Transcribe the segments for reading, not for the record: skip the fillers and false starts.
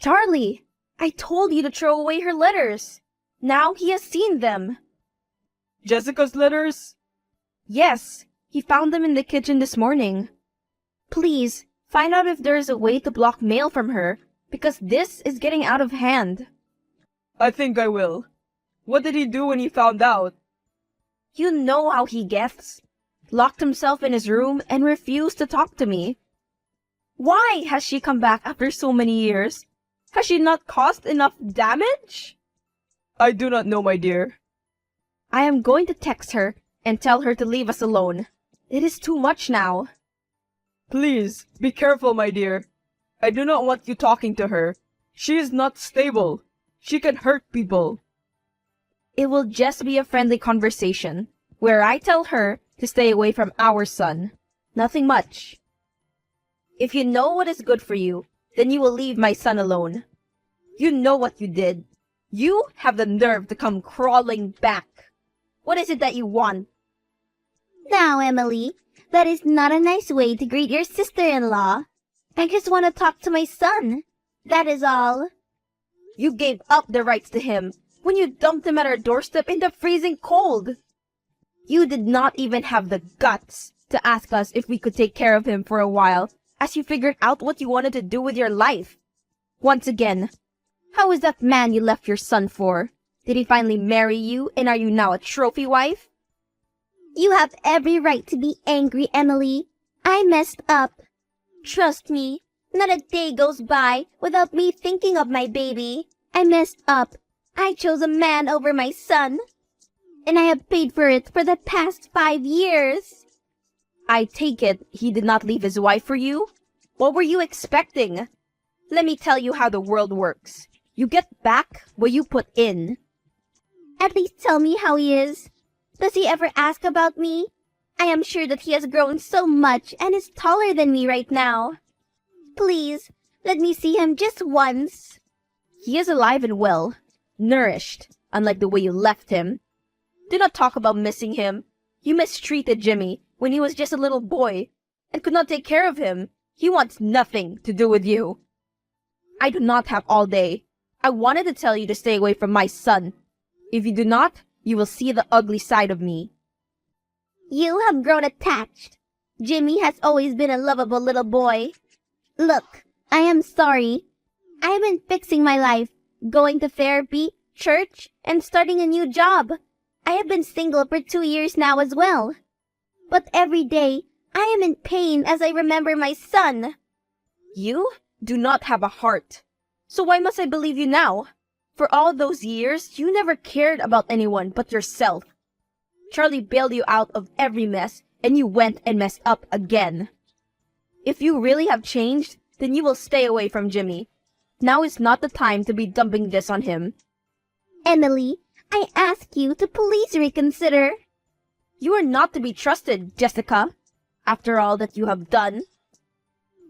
Charlie, I told you to throw away her letters. Now he has seen them. Jessica's letters? Yes, he found them in the kitchen this morning. Please, find out if there is a way to block mail from her, because this is getting out of hand. I think I will. What did he do when he found out? You know how he gets. Locked himself in his room and refused to talk to me. Why has she come back after so many years? Has she not caused enough damage? I do not know, my dear. I am going to text her and tell her to leave us alone. It is too much now. Please, be careful, my dear. I do not want you talking to her. She is not stable. She can hurt people. It will just be a friendly conversation, where I tell her to stay away from our son. Nothing much. If you know what is good for you, then you will leave my son alone. You know what you did. You have the nerve to come crawling back. What is it that you want? Now, Emily, that is not a nice way to greet your sister-in-law. I just want to talk to my son. That is all. You gave up the rights to him when you dumped him at our doorstep in the freezing cold. You did not even have the guts to ask us if we could take care of him for a while as you figured out what you wanted to do with your life. Once again, how is that man you left your son for? Did he finally marry you, and are you now a trophy wife? You have every right to be angry, Emily. I messed up. Trust me, not a day goes by without me thinking of my baby. I messed up. I chose a man over my son. And I have paid for it for the past 5 years. I take it he did not leave his wife for you? What were you expecting? Let me tell you how the world works. You get back what you put in. At least tell me how he is. Does he ever ask about me? I am sure that he has grown so much and is taller than me right now. Please, let me see him just once. He is alive and well, nourished, unlike the way you left him. Do not talk about missing him. You mistreated Jimmy when he was just a little boy and could not take care of him. He wants nothing to do with you. I do not have all day. I wanted to tell you to stay away from my son. If you do not, you will see the ugly side of me. You have grown attached. Jimmy has always been a lovable little boy. Look, I am sorry. I have been fixing my life, going to therapy, church, and starting a new job. I have been single for 2 years now as well. But every day, I am in pain as I remember my son. You do not have a heart. So why must I believe you now? For all those years, you never cared about anyone but yourself. Charlie bailed you out of every mess, and you went and messed up again. If you really have changed, then you will stay away from Jimmy. Now is not the time to be dumping this on him. Emily, I ask you to please reconsider. You are not to be trusted, Jessica, after all that you have done.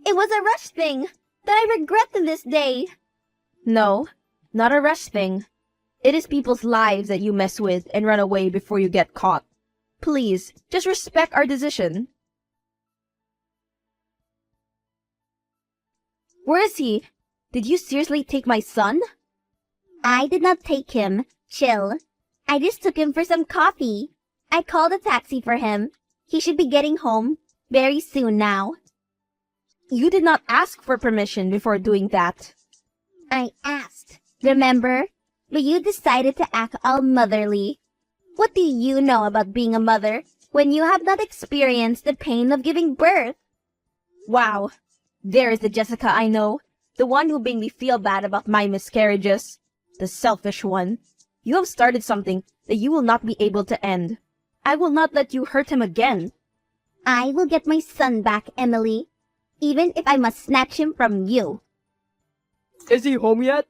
It was a rush thing that I regret to this day. No, not a rush thing. It is people's lives that you mess with and run away before you get caught. Please, just respect our decision. Where is he? Did you seriously take my son? I did not take him. Chill. I just took him for some coffee. I called a taxi for him. He should be getting home very soon now. You did not ask for permission before doing that. I asked, remember? But you decided to act all motherly. What do you know about being a mother when you have not experienced the pain of giving birth? Wow, there is the Jessica I know, the one who made me feel bad about my miscarriages. The selfish one. You have started something that you will not be able to end. I will not let you hurt him again. I will get my son back, Emily, even if I must snatch him from you. Is he home yet?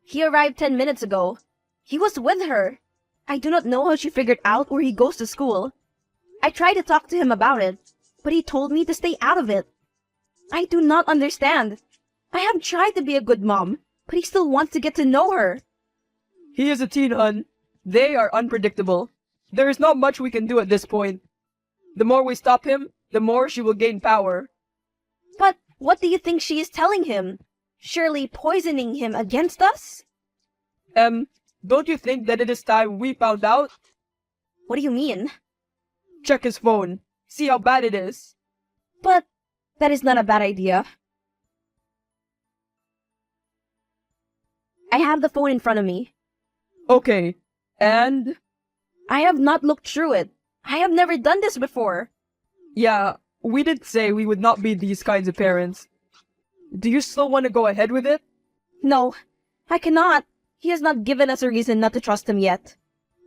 He arrived 10 minutes ago. He was with her. I do not know how she figured out where he goes to school. I tried to talk to him about it, but he told me to stay out of it. I do not understand. I have tried to be a good mom, but he still wants to get to know her. He is a teen, hun. They are unpredictable. There is not much we can do at this point. The more we stop him, the more she will gain power. But what do you think she is telling him? Surely poisoning him against us? Don't you think that it is time we found out? What do you mean? Check his phone. See how bad it is. But that is not a bad idea. I have the phone in front of me. Okay, and? I have not looked through it. I have never done this before. Yeah, we did say we would not be these kinds of parents. Do you still want to go ahead with it? No, I cannot. He has not given us a reason not to trust him yet.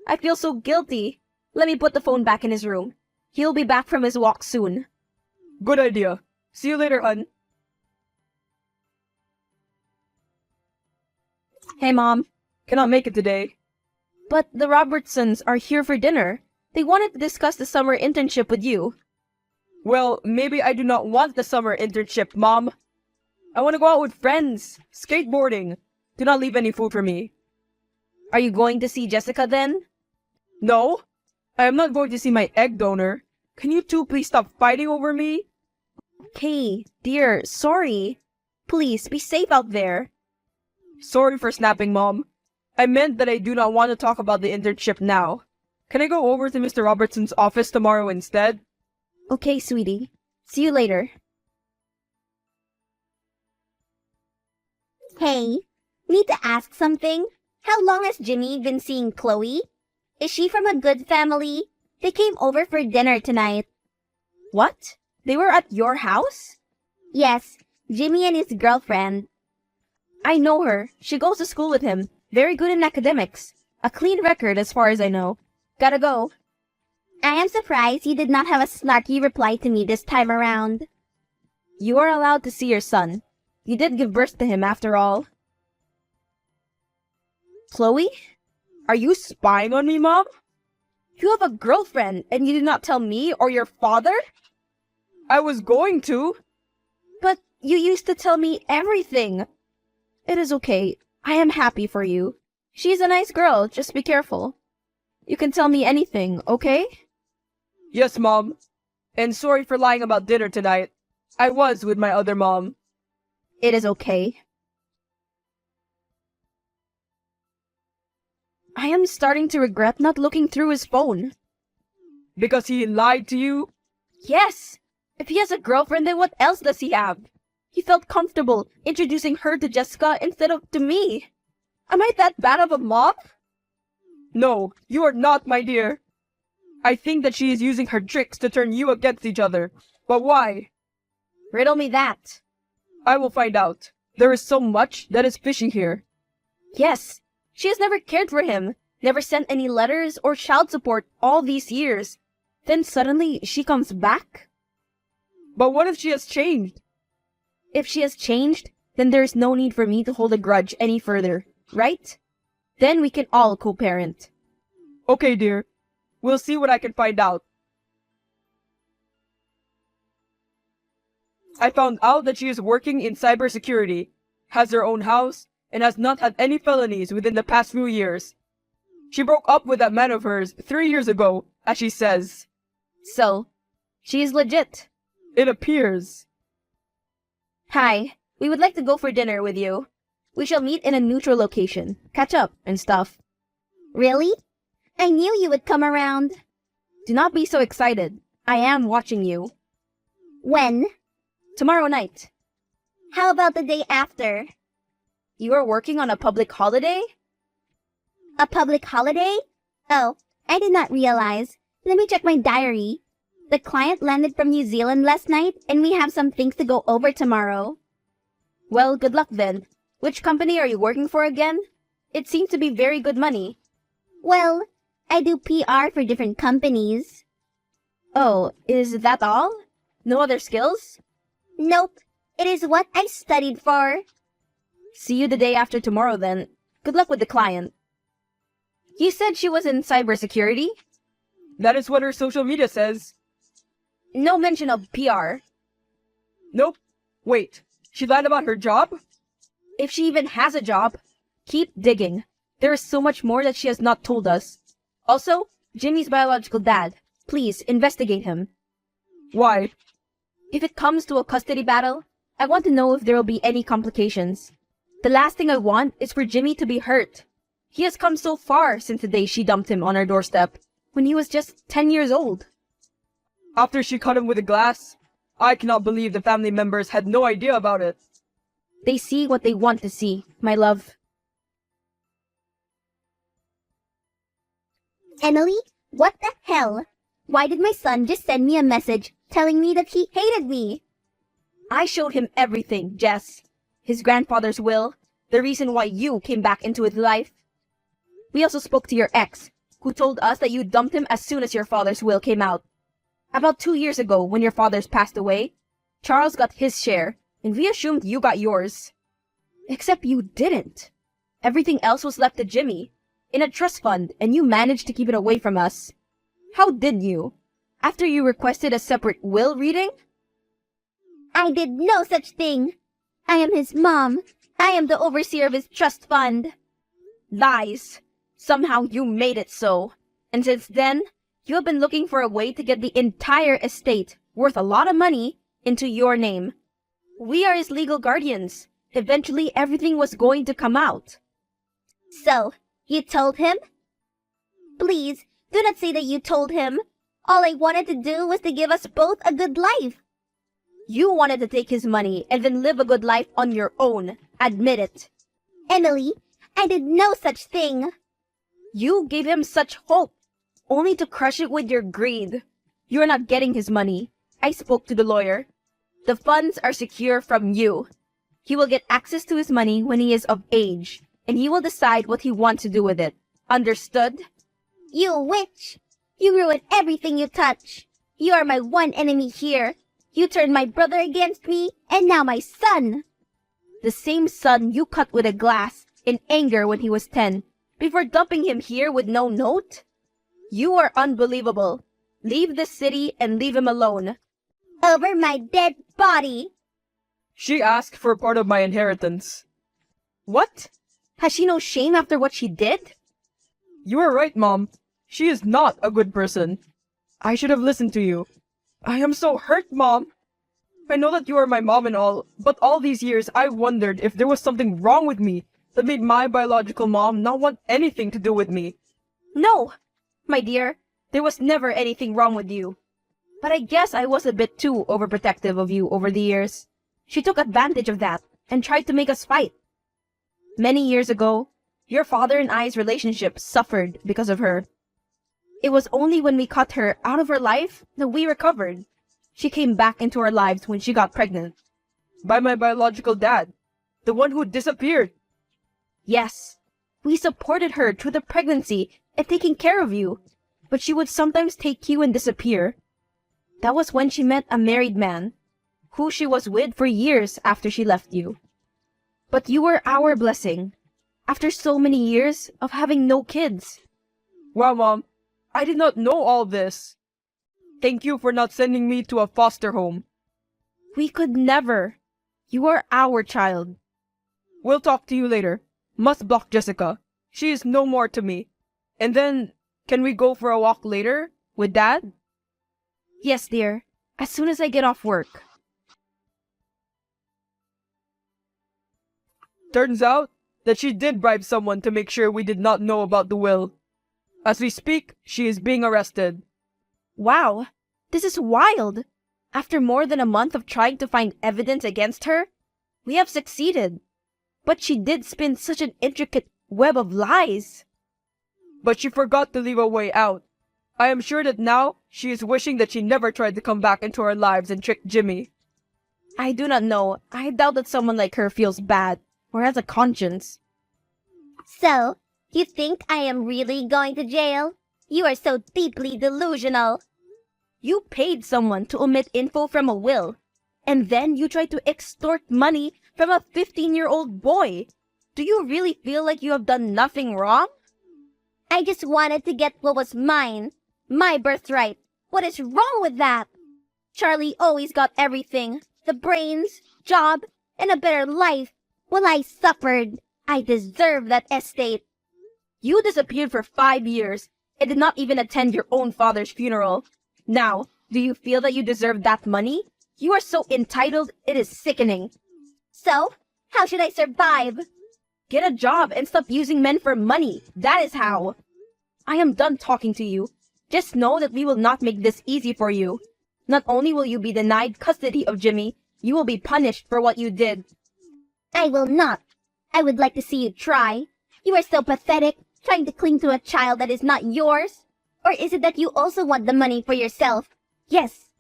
I feel so guilty. Let me put the phone back in his room. He'll be back from his walk soon. Good idea. See you later, hun. Hey, Mom. Cannot make it today. But the Robertsons are here for dinner. They wanted to discuss the summer internship with you. Well, maybe I do not want the summer internship, Mom. I want to go out with friends. Skateboarding. Do not leave any food for me. Are you going to see Jessica then? No, I am not going to see my egg donor. Can you two please stop fighting over me? Okay, dear, sorry. Please, be safe out there. Sorry for snapping, Mom. I meant that I do not want to talk about the internship now. Can I go over to Mr. Robertson's office tomorrow instead? Okay, sweetie. See you later. Hey, need to ask something? How long has Jimmy been seeing Chloe? Is she from a good family? They came over for dinner tonight. What? They were at your house? Yes, Jimmy and his girlfriend. I know her. She goes to school with him. Very good in academics. A clean record as far as I know. Gotta go. I am surprised you did not have a snarky reply to me this time around. You are allowed to see your son. You did give birth to him after all. Chloe? Are you spying on me, Mom? You have a girlfriend and you did not tell me or your father? I was going to. But you used to tell me everything. It is okay. I am happy for you. She's a nice girl. Just be careful. You can tell me anything, okay? Yes, Mom. And sorry for lying about dinner tonight. I was with my other mom. It is okay. I am starting to regret not looking through his phone. Because he lied to you? Yes! If he has a girlfriend, then what else does he have? He felt comfortable introducing her to Jessica instead of to me. Am I that bad of a mom? No, you are not, my dear. I think that she is using her tricks to turn you against each other. But why? Riddle me that. I will find out. There is so much that is fishy here. Yes, she has never cared for him, never sent any letters or child support all these years. Then suddenly she comes back? But what if she has changed? If she has changed, then there is no need for me to hold a grudge any further, right? Then we can all co-parent. Okay, dear. We'll see what I can find out. I found out that she is working in cybersecurity, has her own house, and has not had any felonies within the past few years. She broke up with that man of hers 3 years ago, as she says. So, she is legit. It appears. Hi, we would like to go for dinner with you. We shall meet in a neutral location, catch up and stuff. Really? I knew you would come around. Do not be so excited. I am watching you. When? Tomorrow night. How about the day after? You are working on a public holiday? A public holiday? Oh, I did not realize. Let me check my diary. The client landed from New Zealand last night, and we have some things to go over tomorrow. Well, good luck then. Which company are you working for again? It seemed to be very good money. Well, I do PR for different companies. Oh, is that all? No other skills? Nope. It is what I studied for. See you the day after tomorrow then. Good luck with the client. You said she was in cybersecurity? That is what her social media says. No mention of PR. Nope. Wait, she lied about her job? If she even has a job, keep digging. There is so much more that she has not told us. Also, Jimmy's biological dad. Please, investigate him. Why? If it comes to a custody battle, I want to know if there will be any complications. The last thing I want is for Jimmy to be hurt. He has come so far since the day she dumped him on our doorstep, when he was just 10 years old. After she cut him with a glass, I cannot believe the family members had no idea about it. They see what they want to see, my love. Emily, what the hell? Why did my son just send me a message telling me that he hated me? I showed him everything, Jess. His grandfather's will, the reason why you came back into his life. We also spoke to your ex, who told us that you dumped him as soon as your father's will came out. About 2 years ago, when your father's passed away, Charles got his share, and we assumed you got yours. Except you didn't. Everything else was left to Jimmy, in a trust fund, and you managed to keep it away from us. How did you? After you requested a separate will reading? I did no such thing. I am his mom. I am the overseer of his trust fund. Lies. Somehow you made it so. And since then, you have been looking for a way to get the entire estate, worth a lot of money, into your name. We are his legal guardians. Eventually, everything was going to come out. So, you told him? Please, do not say that you told him. All I wanted to do was to give us both a good life. You wanted to take his money and then live a good life on your own. Admit it. Emily, I did no such thing. You gave him such hope, only to crush it with your greed. You are not getting his money. I spoke to the lawyer. The funds are secure from you. He will get access to his money when he is of age, and he will decide what he wants to do with it. Understood? You witch! You ruin everything you touch. You are my one enemy here. You turned my brother against me, and now my son. The same son you cut with a glass in anger when he was 10, before dumping him here with no note? You are unbelievable. Leave this city and leave him alone. Over my dead body. She asked for part of my inheritance. What? Has she no shame after what she did? You are right, Mom. She is not a good person. I should have listened to you. I am so hurt, Mom. I know that you are my mom and all, but all these years I wondered if there was something wrong with me that made my biological mom not want anything to do with me. No, my dear, there was never anything wrong with you. But I guess I was a bit too overprotective of you over the years. She took advantage of that and tried to make us fight. Many years ago, your father and I's relationship suffered because of her. It was only when we cut her out of her life that we recovered. She came back into our lives when she got pregnant. By my biological dad, the one who disappeared. Yes, we supported her through the pregnancy and taking care of you, but she would sometimes take you and disappear. That was when she met a married man, who she was with for years after she left you. But you were our blessing, after so many years of having no kids. Wow, Mom, I did not know all this. Thank you for not sending me to a foster home. We could never. You are our child. We'll talk to you later. Must block Jessica. She is no more to me. And then, can we go for a walk later? With Dad? Yes, dear. As soon as I get off work. Turns out that she did bribe someone to make sure we did not know about the will. As we speak, she is being arrested. Wow, this is wild. After more than a month of trying to find evidence against her, we have succeeded. But she did spin such an intricate web of lies. But she forgot to leave a way out. I am sure that now she is wishing that she never tried to come back into our lives and trick Jimmy. I do not know. I doubt that someone like her feels bad or has a conscience. So, you think I am really going to jail? You are so deeply delusional. You paid someone to omit info from a will, and then you tried to extort money from a 15-year-old boy. Do you really feel like you have done nothing wrong? I just wanted to get what was mine. My birthright. What is wrong with that? Charlie always got everything. The brains, job, and a better life. While I suffered. I deserve that estate. You disappeared for 5 years and did not even attend your own father's funeral. Now, do you feel that you deserve that money? You are so entitled, it is sickening. So, How should I survive? Get a job and stop using men for money. That is how. I am done talking to you. Just know that we will not make this easy for you. Not only will you be denied custody of Jimmy, you will be punished for what you did. I will not. I would like to see you try. You are so pathetic, trying to cling to a child that is not yours. Or is it that you also want the money for yourself? Yes.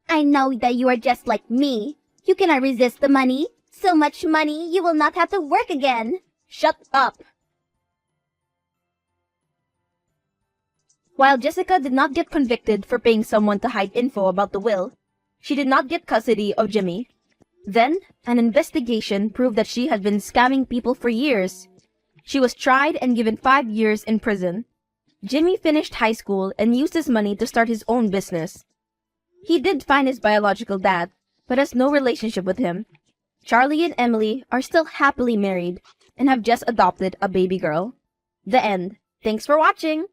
I know that you are just like me. You cannot resist the money. So much money, you will not have to work again. Shut up. While Jessica did not get convicted for paying someone to hide info about the will, she did not get custody of Jimmy. Then, an investigation proved that she had been scamming people for years. She was tried and given 5 years in prison. Jimmy finished high school and used his money to start his own business. He did find his biological dad, but has no relationship with him. Charlie and Emily are still happily married and have just adopted a baby girl. The end. Thanks for watching!